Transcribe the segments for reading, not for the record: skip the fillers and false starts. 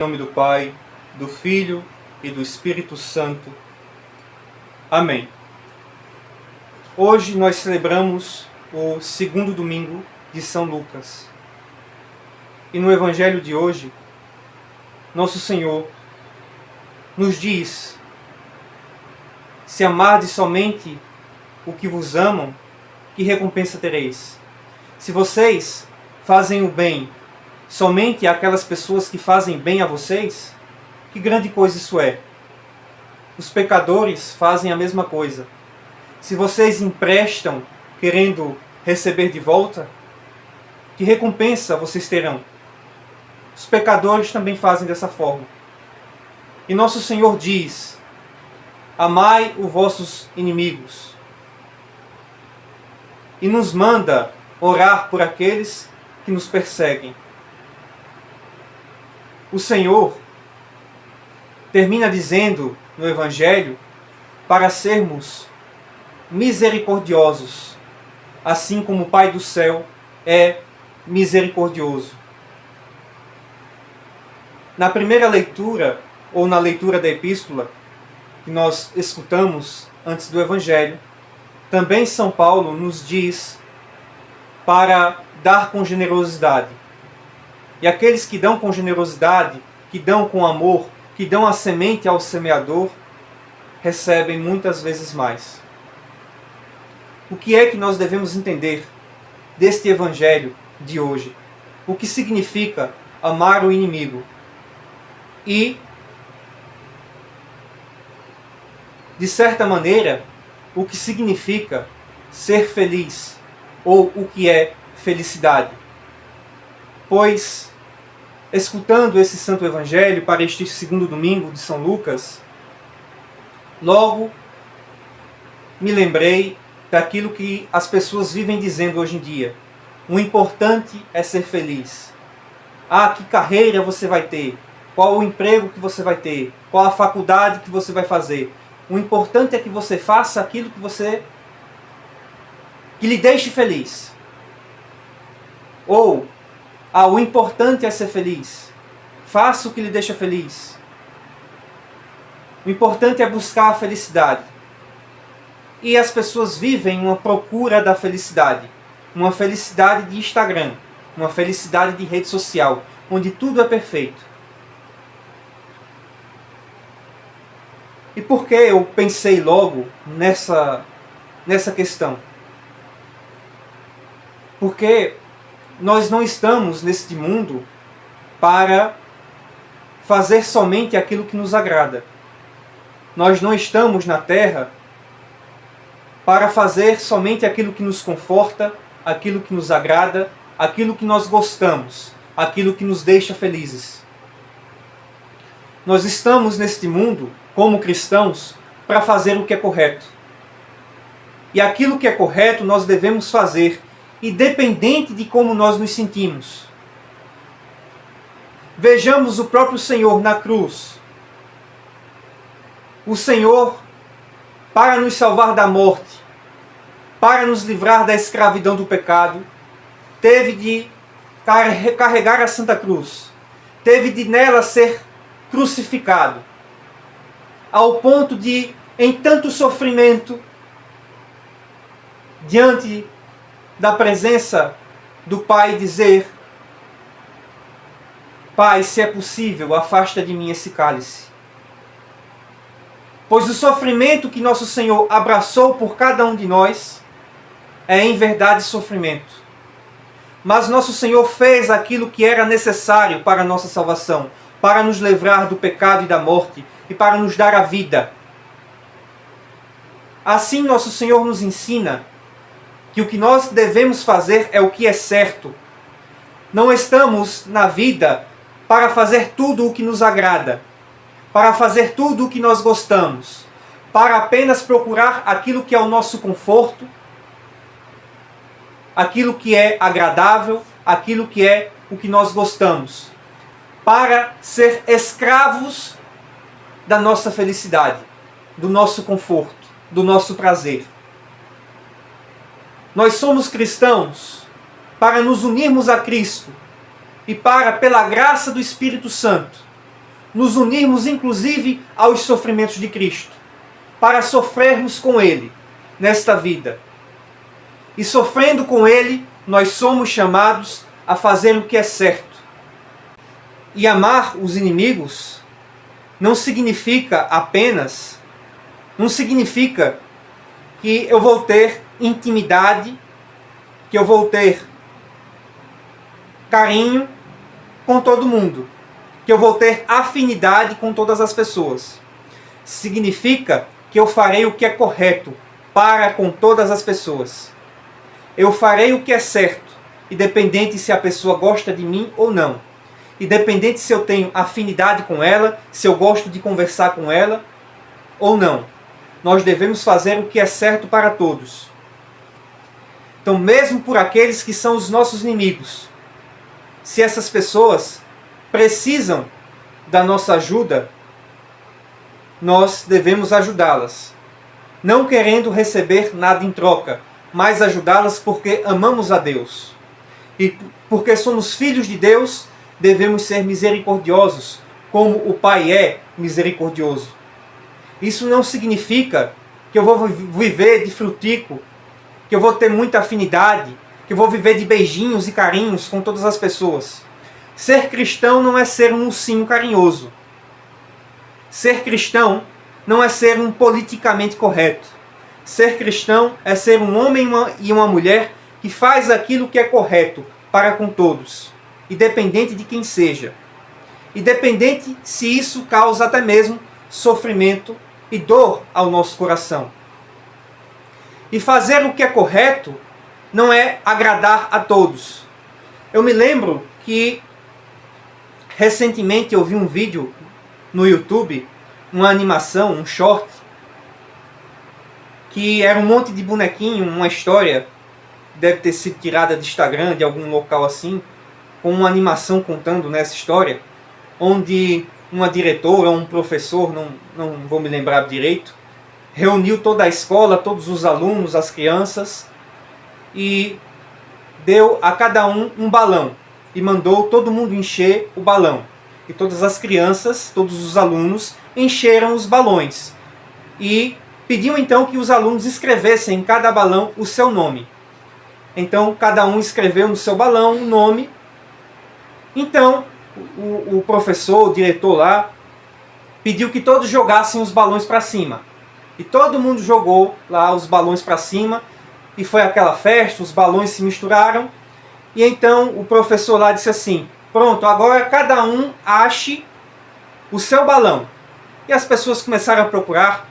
Em nome do Pai, do Filho e do Espírito Santo. Amém. Hoje nós celebramos o segundo domingo de São Lucas. E no Evangelho de hoje, Nosso Senhor nos diz: se amardes somente o que vos amam, que recompensa tereis? Se vocês fazem o bem somente àquelas pessoas que fazem bem a vocês, que grande coisa isso é. Os pecadores fazem a mesma coisa. Se vocês emprestam querendo receber de volta, que recompensa vocês terão? Os pecadores também fazem dessa forma. E Nosso Senhor diz: amai os vossos inimigos. E nos manda orar por aqueles que nos perseguem. O Senhor termina dizendo no Evangelho para sermos misericordiosos, assim como o Pai do céu é misericordioso. Na primeira leitura, ou na leitura da epístola, que nós escutamos antes do Evangelho, também São Paulo nos diz para dar com generosidade. E aqueles que dão com generosidade, que dão com amor, que dão a semente ao semeador, recebem muitas vezes mais. O que é que nós devemos entender deste Evangelho de hoje? O que significa amar o inimigo? E, de certa maneira, o que significa ser feliz, ou o que é felicidade. Pois, escutando esse Santo Evangelho para este segundo domingo de São Lucas, logo me lembrei daquilo que as pessoas vivem dizendo hoje em dia. O importante é ser feliz. Ah, que carreira você vai ter? Qual o emprego que você vai ter? Qual a faculdade que você vai fazer? O importante é que você faça aquilo que lhe deixe feliz. Ou, o importante é ser feliz. Faça o que lhe deixa feliz. O importante é buscar a felicidade. E as pessoas vivem uma procura da felicidade. Uma felicidade de Instagram. Uma felicidade de rede social. Onde tudo é perfeito. E por que eu pensei logo nessa questão? Porque nós não estamos neste mundo para fazer somente aquilo que nos agrada. Nós não estamos na Terra para fazer somente aquilo que nos conforta, aquilo que nos agrada, aquilo que nós gostamos, aquilo que nos deixa felizes. Nós estamos neste mundo, como cristãos, para fazer o que é correto. E aquilo que é correto nós devemos fazer, independente de como nós nos sentimos. Vejamos o próprio Senhor na cruz. O Senhor, para nos salvar da morte, para nos livrar da escravidão do pecado, teve de carregar a Santa Cruz, teve de nela ser crucificado, ao ponto de, em tanto sofrimento, diante da presença do Pai, dizer: Pai, se é possível, afasta de mim esse cálice. Pois o sofrimento que nosso Senhor abraçou por cada um de nós é em verdade sofrimento. Mas nosso Senhor fez aquilo que era necessário para a nossa salvação, para nos livrar do pecado e da morte e para nos dar a vida. Assim nosso Senhor nos ensina que o que nós devemos fazer é o que é certo. Não estamos na vida para fazer tudo o que nos agrada, para fazer tudo o que nós gostamos, para apenas procurar aquilo que é o nosso conforto, aquilo que é agradável, aquilo que é o que nós gostamos, para ser escravos da nossa felicidade, do nosso conforto, do nosso prazer. Nós somos cristãos para nos unirmos a Cristo e para, pela graça do Espírito Santo, nos unirmos inclusive aos sofrimentos de Cristo, para sofrermos com Ele nesta vida. E sofrendo com Ele, nós somos chamados a fazer o que é certo. E amar os inimigos não significa que eu vou ter intimidade, que eu vou ter carinho com todo mundo, que eu vou ter afinidade com todas as pessoas. Significa que eu farei o que é correto para com todas as pessoas. Eu farei o que é certo, independente se a pessoa gosta de mim ou não. Independente se eu tenho afinidade com ela, se eu gosto de conversar com ela ou não. Nós devemos fazer o que é certo para todos. Então, mesmo por aqueles que são os nossos inimigos, se essas pessoas precisam da nossa ajuda, nós devemos ajudá-las. Não querendo receber nada em troca, mas ajudá-las porque amamos a Deus. E porque somos filhos de Deus, devemos ser misericordiosos, como o Pai é misericordioso. Isso não significa que eu vou viver de frutico, que eu vou ter muita afinidade, que eu vou viver de beijinhos e carinhos com todas as pessoas. Ser cristão não é ser um ursinho carinhoso. Ser cristão não é ser um politicamente correto. Ser cristão é ser um homem e uma mulher que faz aquilo que é correto para com todos, independente de quem seja. Independente se isso causa até mesmo sofrimento e dor ao nosso coração. E fazer o que é correto não é agradar a todos. Eu me lembro que recentemente eu vi um vídeo no YouTube, uma animação, um short, que era um monte de bonequinho, uma história, deve ter sido tirada de Instagram, de algum local assim, com uma animação contando nessa história, onde uma diretora, um professor, não vou me lembrar direito, reuniu toda a escola, todos os alunos, as crianças, e deu a cada um balão, e mandou todo mundo encher o balão. E todas as crianças, todos os alunos, encheram os balões. E pediu então que os alunos escrevessem em cada balão o seu nome. Então cada um escreveu no seu balão o nome. Então o professor, o diretor lá, pediu que todos jogassem os balões para cima. E todo mundo jogou lá os balões para cima. E foi aquela festa, os balões se misturaram. E então o professor lá disse assim: pronto, agora cada um ache o seu balão. E as pessoas começaram a procurar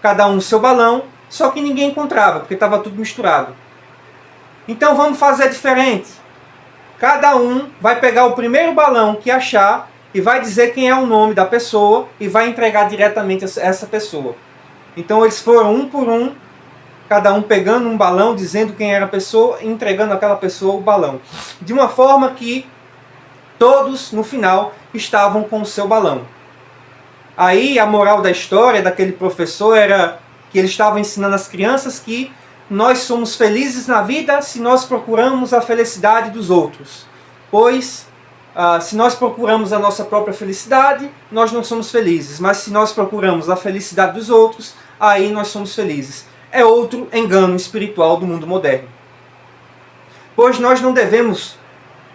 cada um o seu balão, só que ninguém encontrava, porque estava tudo misturado. Então vamos fazer diferente. Cada um vai pegar o primeiro balão que achar e vai dizer quem é o nome da pessoa e vai entregar diretamente a essa pessoa. Então eles foram um por um, cada um pegando um balão, dizendo quem era a pessoa e entregando àquela pessoa o balão. De uma forma que todos, no final, estavam com o seu balão. Aí a moral da história daquele professor era que ele estava ensinando às crianças que nós somos felizes na vida se nós procuramos a felicidade dos outros. Pois, se nós procuramos a nossa própria felicidade, nós não somos felizes. Mas se nós procuramos a felicidade dos outros, aí nós somos felizes. É outro engano espiritual do mundo moderno. Pois nós não devemos,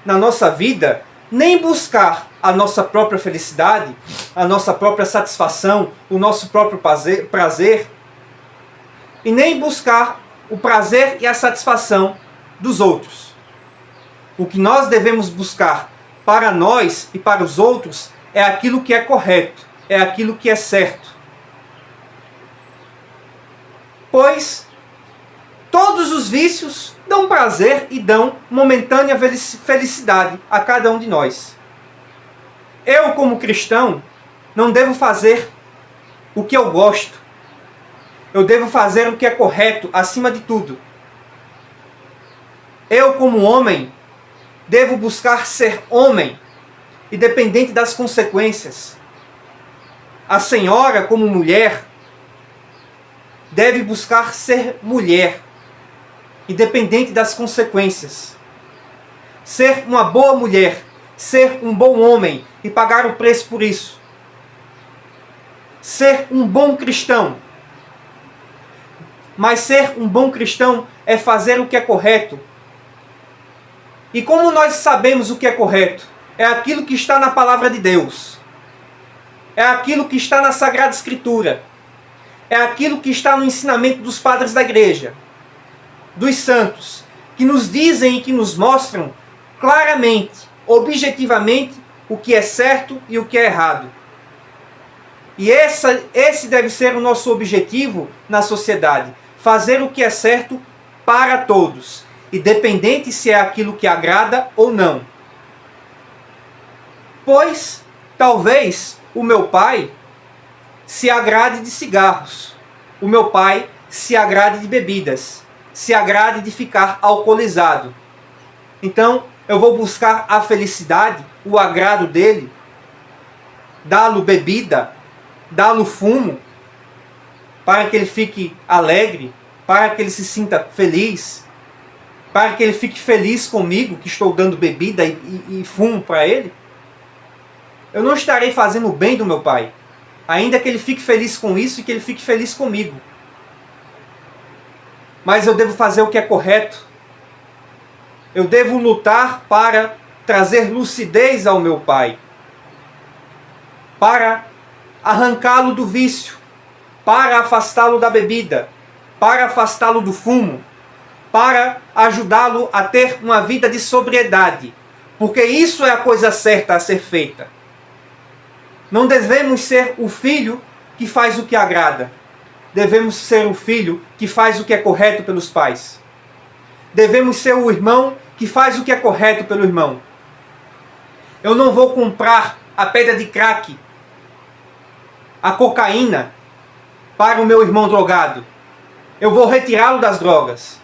na nossa vida, nem buscar a nossa própria felicidade, a nossa própria satisfação, o nosso próprio prazer, e nem buscar o prazer e a satisfação dos outros. O que nós devemos buscar para nós e para os outros é aquilo que é correto, é aquilo que é certo. Pois todos os vícios dão prazer e dão momentânea felicidade a cada um de nós. Eu, como cristão, não devo fazer o que eu gosto. Eu devo fazer o que é correto, acima de tudo. Eu, como homem, devo buscar ser homem, independente das consequências. A senhora, como mulher, deve buscar ser mulher, independente das consequências. Ser uma boa mulher, ser um bom homem e pagar o preço por isso. ser um bom cristão. Mas ser um bom cristão é fazer o que é correto. E como nós sabemos o que é correto? É aquilo que está na palavra de Deus. É aquilo que está na Sagrada Escritura. É aquilo que está no ensinamento dos padres da igreja, dos santos, que nos dizem e que nos mostram claramente, objetivamente, o que é certo e o que é errado. E esse deve ser o nosso objetivo na sociedade. Fazer o que é certo para todos, independente se é aquilo que agrada ou não. Pois, talvez, o meu pai se agrade de cigarros. O meu pai se agrade de bebidas. Se agrade de ficar alcoolizado. Então, eu vou buscar a felicidade, o agrado dele, dá-lo bebida, dá-lo fumo, para que ele fique alegre, para que ele se sinta feliz, para que ele fique feliz comigo, que estou dando bebida e fumo para ele. Eu não estarei fazendo o bem do meu pai, ainda que ele fique feliz com isso e que ele fique feliz comigo. Mas eu devo fazer o que é correto. Eu devo lutar para trazer lucidez ao meu pai, para arrancá-lo do vício, para afastá-lo da bebida, para afastá-lo do fumo, para ajudá-lo a ter uma vida de sobriedade, porque isso é a coisa certa a ser feita. Não devemos ser o filho que faz o que agrada. Devemos ser o filho que faz o que é correto pelos pais. Devemos ser o irmão que faz o que é correto pelo irmão. Eu não vou comprar a pedra de crack, a cocaína, para o meu irmão drogado. Eu vou retirá-lo das drogas.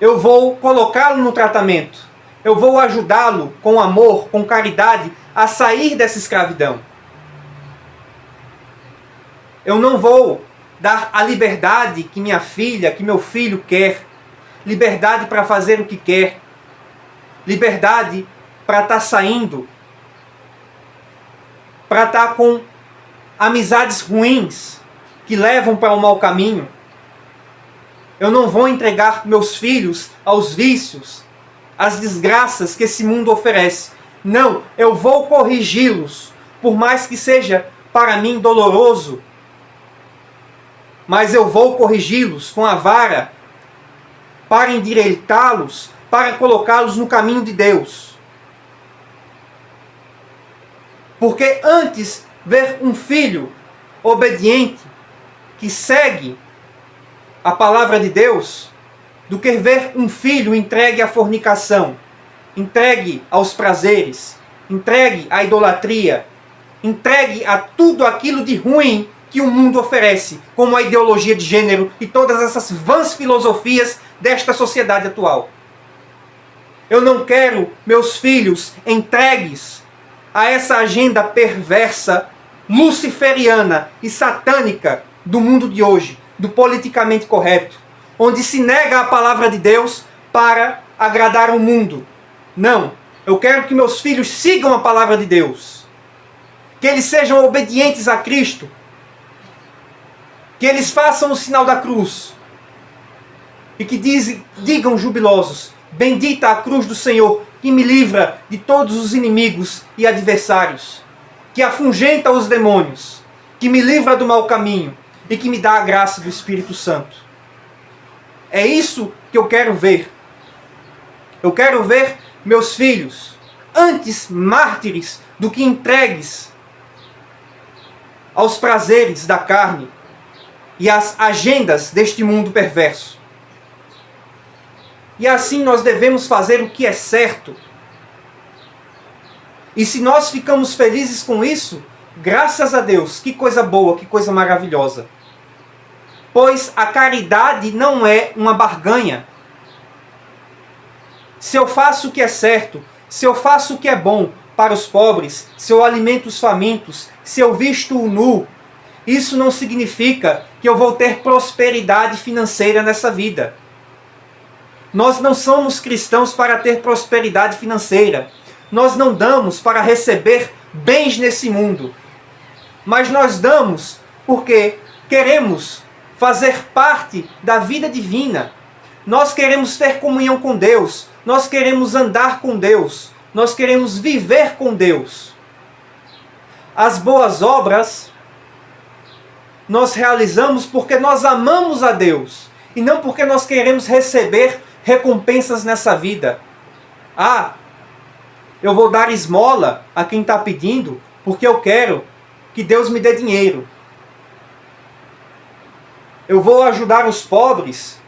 Eu vou colocá-lo no tratamento. Eu vou ajudá-lo com amor, com caridade, a sair dessa escravidão. Eu não vou dar a liberdade que minha filha, que meu filho quer. Liberdade para fazer o que quer. Liberdade para estar saindo. Para estar com amizades ruins que levam para um mau caminho. Eu não vou entregar meus filhos aos vícios, às desgraças que esse mundo oferece. Não, eu vou corrigi-los, por mais que seja para mim doloroso. Mas eu vou corrigi-los com a vara para endireitá-los, para colocá-los no caminho de Deus. Porque antes ver um filho obediente que segue a palavra de Deus, do que ver um filho entregue à fornicação, entregue aos prazeres, entregue à idolatria, entregue a tudo aquilo de ruim que o mundo oferece, como a ideologia de gênero e todas essas vãs filosofias desta sociedade atual. Eu não quero meus filhos entregues a essa agenda perversa, luciferiana e satânica do mundo de hoje, do politicamente correto, onde se nega a palavra de Deus para agradar o mundo. Não, eu quero que meus filhos sigam a palavra de Deus, que eles sejam obedientes a Cristo, que eles façam o sinal da cruz e que digam jubilosos: bendita a cruz do Senhor, que me livra de todos os inimigos e adversários, que afugenta os demônios, que me livra do mau caminho e que me dá a graça do Espírito Santo. É isso que eu quero ver. Eu quero ver meus filhos antes mártires do que entregues aos prazeres da carne e às agendas deste mundo perverso. E assim nós devemos fazer o que é certo. E se nós ficamos felizes com isso, graças a Deus, que coisa boa, que coisa maravilhosa. Pois a caridade não é uma barganha. Se eu faço o que é certo, se eu faço o que é bom para os pobres, se eu alimento os famintos, se eu visto o nu, isso não significa que eu vou ter prosperidade financeira nessa vida. Nós não somos cristãos para ter prosperidade financeira. Nós não damos para receber bens nesse mundo. mas nós damos porque queremos fazer parte da vida divina. Nós queremos ter comunhão com Deus, nós queremos andar com Deus, nós queremos viver com Deus. As boas obras nós realizamos porque nós amamos a Deus e não porque nós queremos receber recompensas nessa vida. Ah, eu vou dar esmola a quem está pedindo porque eu quero que Deus me dê dinheiro. Eu vou ajudar os pobres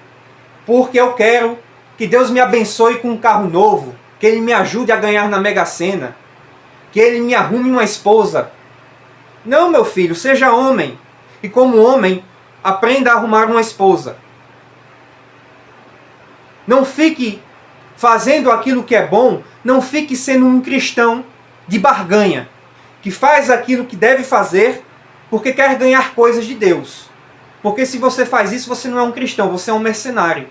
porque eu quero que Deus me abençoe com um carro novo, que Ele me ajude a ganhar na Mega Sena, que Ele me arrume uma esposa. Não, meu filho, seja homem. E como homem, aprenda a arrumar uma esposa. Não fique fazendo aquilo que é bom, não fique sendo um cristão de barganha, que faz aquilo que deve fazer porque quer ganhar coisas de Deus. Porque se você faz isso, você não é um cristão, você é um mercenário.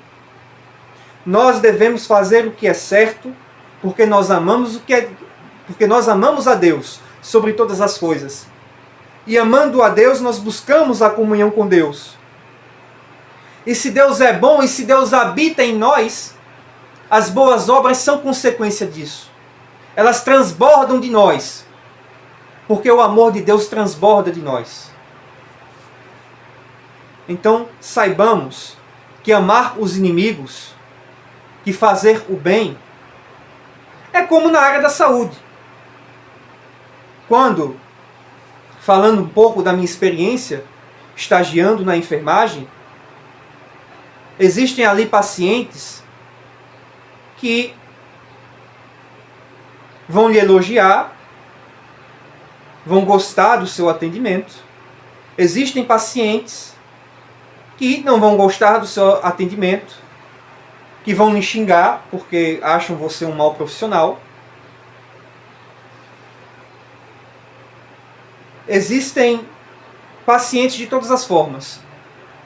Nós devemos fazer o que é certo, porque nós amamos porque nós amamos a Deus sobre todas as coisas. E amando a Deus, nós buscamos a comunhão com Deus. E se Deus é bom, e se Deus habita em nós, as boas obras são consequência disso. Elas transbordam de nós, porque o amor de Deus transborda de nós. Então, saibamos que amar os inimigos, que fazer o bem, é como na área da saúde. Quando, falando um pouco da minha experiência, estagiando na enfermagem, existem ali pacientes que vão lhe elogiar, vão gostar do seu atendimento. Existem pacientes que não vão gostar do seu atendimento, que vão lhe xingar porque acham você um mau profissional. Existem pacientes de todas as formas.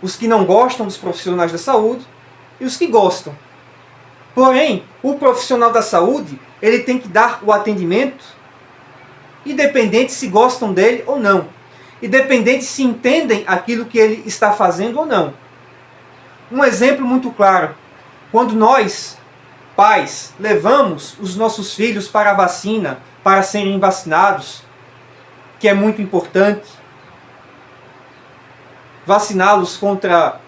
Os que não gostam dos profissionais da saúde e os que gostam. Porém, o profissional da saúde, ele tem que dar o atendimento independente se gostam dele ou não. Independente se entendem aquilo que ele está fazendo ou não. Um exemplo muito claro. Quando nós, pais, levamos os nossos filhos para a vacina, para serem vacinados, que é muito importante, vaciná-los contra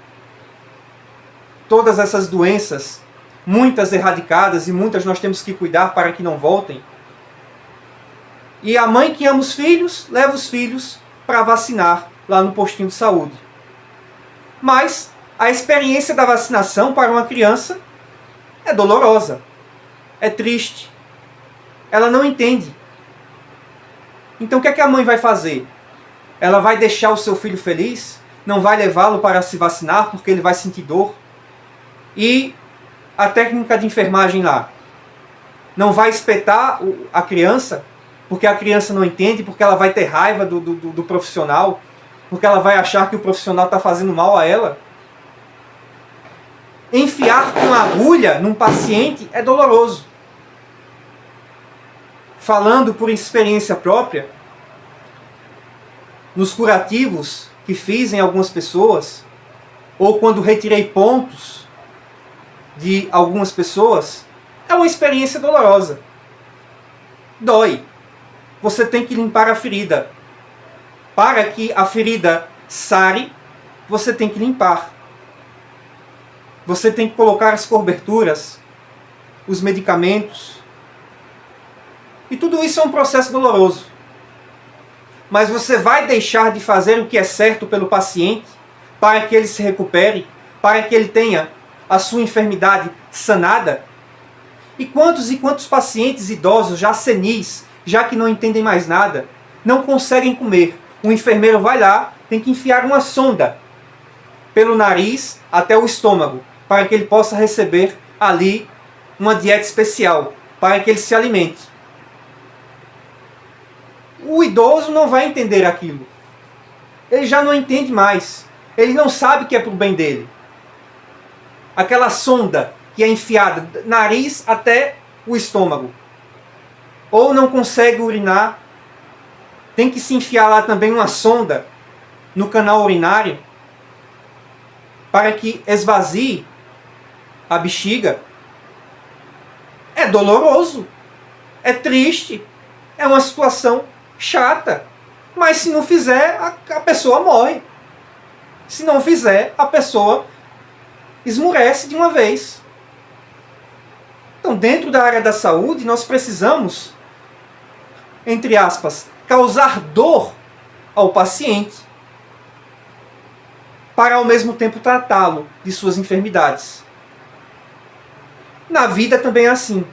todas essas doenças, muitas erradicadas e muitas nós temos que cuidar para que não voltem. E a mãe que ama os filhos, leva os filhos para vacinar lá no postinho de saúde. Mas a experiência da vacinação para uma criança é dolorosa, é triste. Ela não entende. Então o que é que a mãe vai fazer? Ela vai deixar o seu filho feliz? Não vai levá-lo para se vacinar porque ele vai sentir dor? E a técnica de enfermagem lá? Não vai espetar a criança porque a criança não entende, porque ela vai ter raiva do profissional, porque ela vai achar que o profissional está fazendo mal a ela? Enfiar uma agulha num paciente é doloroso. Falando por experiência própria, nos curativos que fiz em algumas pessoas, ou quando retirei pontos de algumas pessoas, é uma experiência dolorosa. Dói. Você tem que limpar a ferida. Para que a ferida sare, você tem que limpar. Você tem que colocar as coberturas, os medicamentos. E tudo isso é um processo doloroso. Mas você vai deixar de fazer o que é certo pelo paciente para que ele se recupere, para que ele tenha a sua enfermidade sanada? E quantos pacientes idosos, já senis, já que não entendem mais nada, não conseguem comer? O enfermeiro vai lá, tem que enfiar uma sonda pelo nariz até o estômago, para que ele possa receber ali uma dieta especial, para que ele se alimente. O idoso não vai entender aquilo. Ele já não entende mais. Ele não sabe que é para o bem dele. Aquela sonda que é enfiada do nariz até o estômago. Ou não consegue urinar, tem que se enfiar lá também uma sonda no canal urinário para que esvazie a bexiga. É doloroso, é triste, é uma situação chata. Mas se não fizer, a pessoa morre. Se não fizer, a pessoa esmurece de uma vez. Então, dentro da área da saúde, nós precisamos, entre aspas, causar dor ao paciente para ao mesmo tempo tratá-lo de suas enfermidades. Na vida também é assim.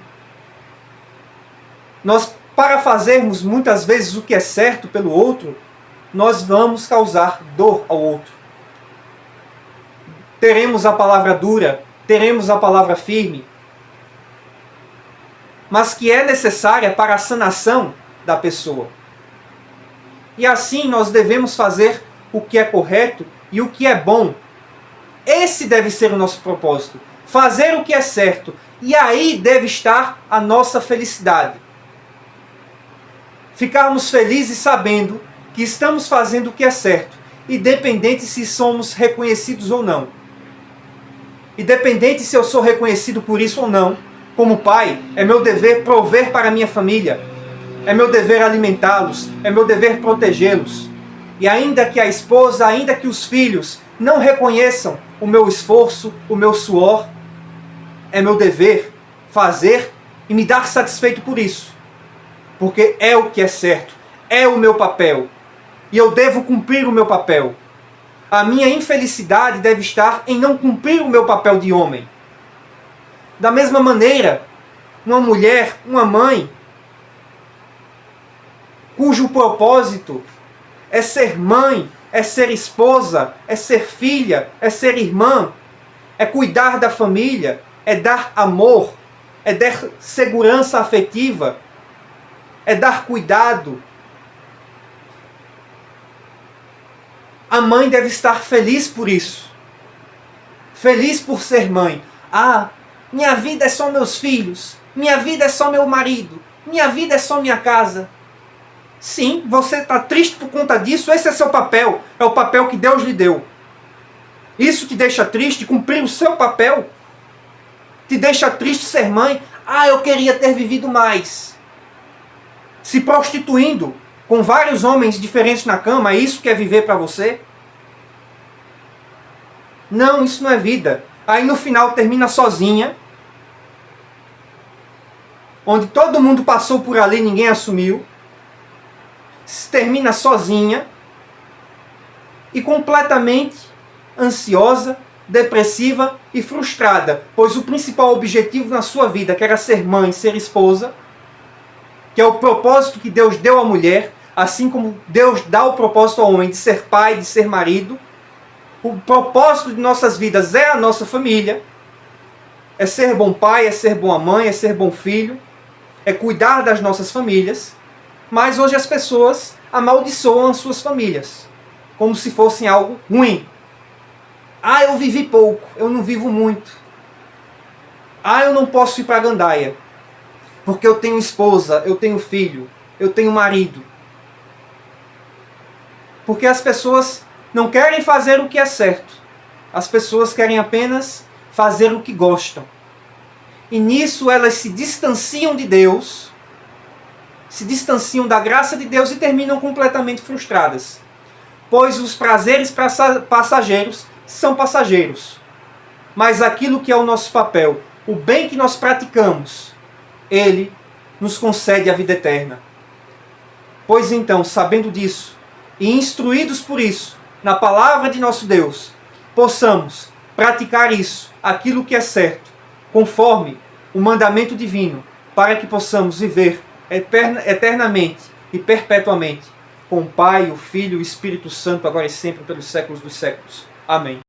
Nós, para fazermos muitas vezes o que é certo pelo outro, nós vamos causar dor ao outro. Teremos a palavra dura, teremos a palavra firme, mas que é necessária para a sanação da pessoa. E assim nós devemos fazer o que é correto e o que é bom. Esse deve ser o nosso propósito. Fazer o que é certo. E aí deve estar a nossa felicidade. Ficarmos felizes sabendo que estamos fazendo o que é certo, independente se somos reconhecidos ou não. Independente se eu sou reconhecido por isso ou não, como pai, é meu dever prover para a minha família. É meu dever alimentá-los, é meu dever protegê-los. E ainda que a esposa, ainda que os filhos não reconheçam o meu esforço, o meu suor, é meu dever fazer e me dar satisfeito por isso. Porque é o que é certo, é o meu papel. E eu devo cumprir o meu papel. A minha infelicidade deve estar em não cumprir o meu papel de homem. Da mesma maneira, uma mulher, uma mãe, cujo propósito é ser mãe, é ser esposa, é ser filha, é ser irmã, é cuidar da família, é dar amor, é dar segurança afetiva, é dar cuidado. A mãe deve estar feliz por isso. Feliz por ser mãe. Ah, minha vida é só meus filhos. Minha vida é só meu marido. Minha vida é só minha casa. Sim, você está triste por conta disso. Esse é seu papel. É o papel que Deus lhe deu. Isso te deixa triste, cumprir o seu papel? Te deixa triste ser mãe? Ah, eu queria ter vivido mais. Se prostituindo com vários homens diferentes na cama, é isso que é viver para você? Não, isso não é vida. Aí no final termina sozinha, onde todo mundo passou por ali e ninguém assumiu. Termina sozinha e completamente ansiosa, depressiva e frustrada, pois o principal objetivo na sua vida, que era ser mãe, ser esposa, que é o propósito que Deus deu à mulher, assim como Deus dá o propósito ao homem de ser pai, de ser marido, o propósito de nossas vidas é a nossa família, é ser bom pai, é ser boa mãe, é ser bom filho, é cuidar das nossas famílias, mas hoje as pessoas amaldiçoam as suas famílias, como se fossem algo ruim. Ah, eu vivi pouco, eu não vivo muito. Ah, eu não posso ir para a gandaia, porque eu tenho esposa, eu tenho filho, eu tenho marido. Porque as pessoas não querem fazer o que é certo. As pessoas querem apenas fazer o que gostam. E nisso elas se distanciam de Deus, se distanciam da graça de Deus e terminam completamente frustradas. Pois os prazeres passageiros são passageiros. Mas aquilo que é o nosso papel, o bem que nós praticamos, Ele nos concede a vida eterna. Pois então, sabendo disso, e instruídos por isso, na palavra de nosso Deus, possamos praticar isso, aquilo que é certo, conforme o mandamento divino, para que possamos viver eternamente e perpetuamente com o Pai, o Filho e o Espírito Santo, agora e sempre, pelos séculos dos séculos. Amém.